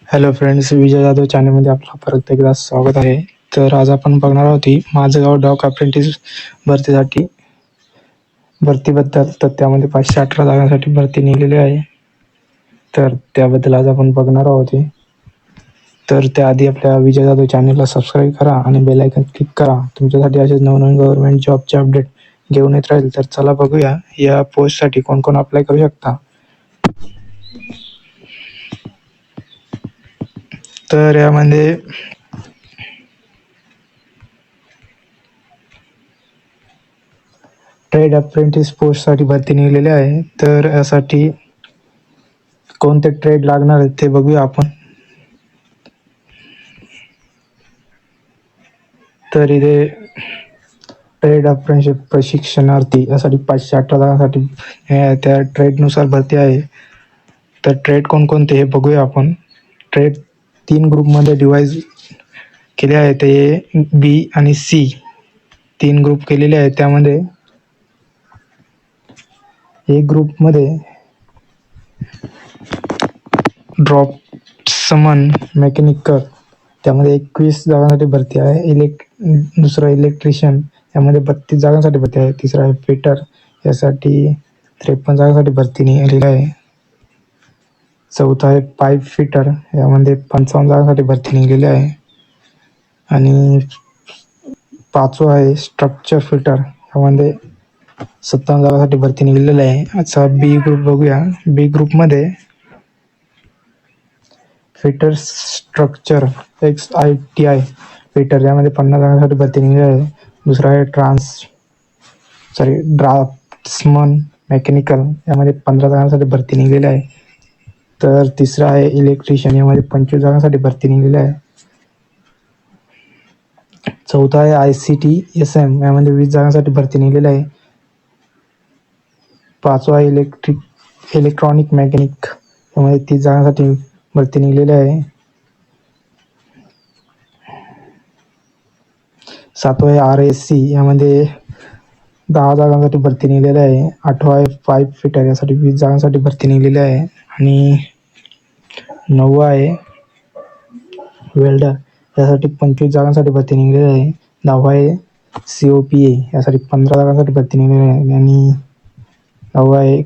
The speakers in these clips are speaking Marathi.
हॅलो फ्रेंड्स, विजय जाधव चॅनलमध्ये आपलं परत एकदा स्वागत आहे. तर आज आपण बघणार आहोत माझं गाव डॉक अप्रेंटिस भरतीबद्दल. तर त्यामध्ये 518 जागांसाठी भरती निघालेली आहे. तर त्याबद्दल आज आपण बघणार आहोत. तर त्याआधी आपल्या विजय जाधव चॅनलला सबस्क्राईब करा आणि बेल आयकॉन क्लिक करा. तुमच्यासाठी असेच नवनवीन गव्हर्नमेंट जॉबचे अपडेट घेऊन येत राहील. तर चला बघूया या पोस्टसाठी कोण कोण अप्लाय करू शकता. तर यामध्ये ट्रेड अप्रेंटिस पोस्टसाठी भरती निघालेली आहे. तर यासाठी कोणते ट्रेड लागणार आहे ते बघूया आपण. तर इथे ट्रेड अप्रेंटिस प्रशिक्षणार्थी यासाठी 518 जागांसाठी त्या ट्रेडनुसार भरती आहे. तर ट्रेड कोणकोणते हे बघूया आपण. ट्रेड 3 ग्रुपमध्ये डिवाइड केले आहे. ते बी आणि सी 3 ग्रुप केलेले आहेत. त्यामध्ये एक ग्रुपमध्ये ड्रॉप्समन मेकॅनिकल त्यामध्ये 21 जागांसाठी भरती आहे. दुसरा इलेक्ट्रिशियन यामध्ये 32 जागांसाठी भरती आहे. तिसरा आहे फिटर यासाठी 53 जागांसाठी भरती निघालेली आहे. चौथा आहे पाईप फिटर यामध्ये 55 जागांसाठी भरती निघालेली आहे. आणि पाचवा आहे स्ट्रक्चर फिटर यामध्ये 57 जागांसाठी भरती निघालेली आहे. आता बी ग्रुप बघूया. बी ग्रुपमध्ये फिटर स्ट्रक्चर XITI फिटर यामध्ये 50 जागांसाठी भरती निघाली आहे. दुसरा आहे ड्राफ्ट्समन मेकॅनिकल यामध्ये 15 जागांसाठी भरती निघालेली आहे. तर तिसरा आहे इलेक्ट्रिशियन यामध्ये 25 जागांसाठी भरती निघालेली आहे. चौथा आहे ICTSM यामध्ये 20 जागांसाठी भरती निघालेली आहे. पाचवा इलेक्ट्रॉनिक मेकॅनिक यामध्ये 30 जागांसाठी भरती निघालेली आहे. सातवा आहे RSC यामध्ये 10 जागांसाठी भरती निघालेली आहे. आठवा आहे पाईप फिटर यासाठी 20 जागांसाठी भरती निघालेली आहे. आणि नववा आहे वेल्डर यासाठी 25 जागांसाठी भरती निघालेली आहे. 10वा आहे COPA यासाठी 15 जागांसाठी भरती निघालेली आहे. आणि 9वा आहे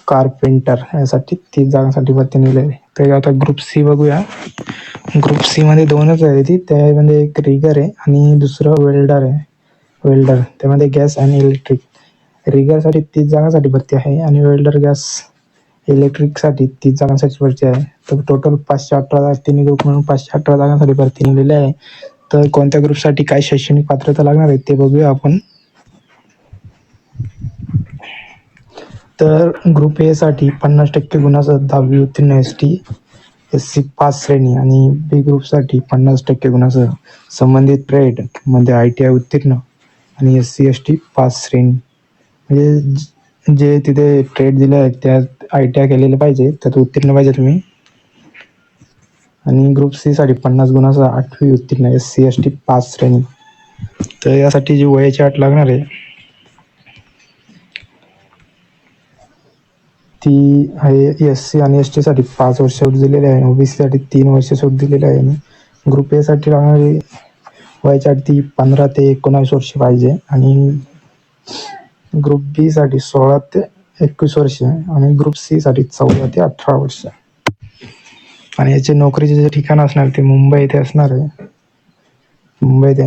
कारपेंटर यासाठी 30 जागांसाठी भरती निघालेली आहे. तर आता ग्रुप सी बघूया. ग्रुप सी मध्ये दोनच आहे. त्यामध्ये एक रिगर आहे आणि दुसरं वेल्डर आहे. वेल्डर त्यामध्ये गॅस आणि इलेक्ट्रिक. रिगरसाठी 30 जागांसाठी भरती आहे आणि वेल्डर गॅस इलेक्ट्रिकसाठी 30 जागांसाठी भरती आहे. तर टोटल 518 तिन्ही ग्रुप म्हणून 518 जागांसाठी भरती निघालेली आहे. तर कोणत्या ग्रुपसाठी काय शैक्षणिक पात्रता लागणार आहे ते बघूया आपण. तर ग्रुप ए साठी 50% गुणासह 10वी उत्तीर्ण SC पास श्रेणी आणि बी ग्रुपसाठी 50% गुणासह संबंधित ट्रेड मध्ये ITI उत्तीर्ण आणि SC ST पास श्रेणी. म्हणजे जे तिथे ट्रेड दिले आहेत त्यात ITI केलेले पाहिजे, त्यात उत्तीर्ण पाहिजे तुम्ही. आणि ग्रुप सी साठी 50 गुणासह 8वी उत्तीर्ण SC ST पास श्रेणी. तर यासाठी जी वयाची अट लागणार आहे ती आहे SC आणि ST साठी 5 वर्ष सूट दिलेली आहे. OBC साठी 3 वर्ष सूट दिलेली आहे. ग्रुप ए साठी लागणारी वयाची अट ती 15 ते 19 वर्ष पाहिजे. आणि ग्रुप बी साठी 16 ते 21 वर्ष आणि ग्रुप सी साठी 14 ते 18 वर्ष. आणि याचे नोकरीचे जे ठिकाण असणार ते मुंबई येथे असणार आहे. मुंबईत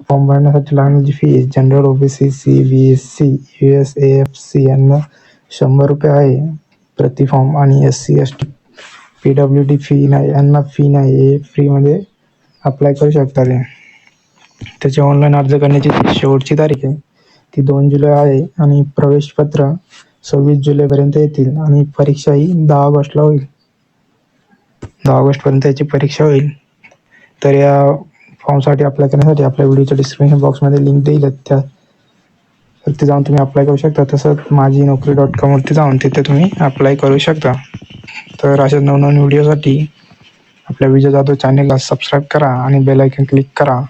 फॉर्म भरण्यासाठी लागणारी fee general OBC CBSC USAFC यांना 100 रुपये आहे प्रति फॉर्म. आणि SC ST PWD फी नाही, यांना फी नाही, हे फ्रीमध्ये अप्लाय करू शकता. त्याचे ऑनलाईन अर्ज करण्याची शेवटची तारीख आहे ती 2 जुलै आहे. आणि प्रवेशपत्र 26 जुलैपर्यंत येतील. आणि परीक्षा ही 10 ऑगस्टला होईल. 10 ऑगस्टपर्यंत याची परीक्षा होईल. तर या फॉर्मसाठी अप्लाय करण्यासाठी आपल्या व्हिडिओच्या डिस्क्रिप्शन बॉक्समध्ये लिंक देईल, त्यावरती जाऊन तुम्ही अप्लाय करू शकता. तसंच माझीनोकरी.com वरती जाऊन तिथे तुम्ही अप्लाय करू शकता. तर अशा नवनवीन व्हिडिओसाठी आपल्या विजय जाधव चॅनलला सबस्क्राईब करा आणि बेल आयकॉन क्लिक करा.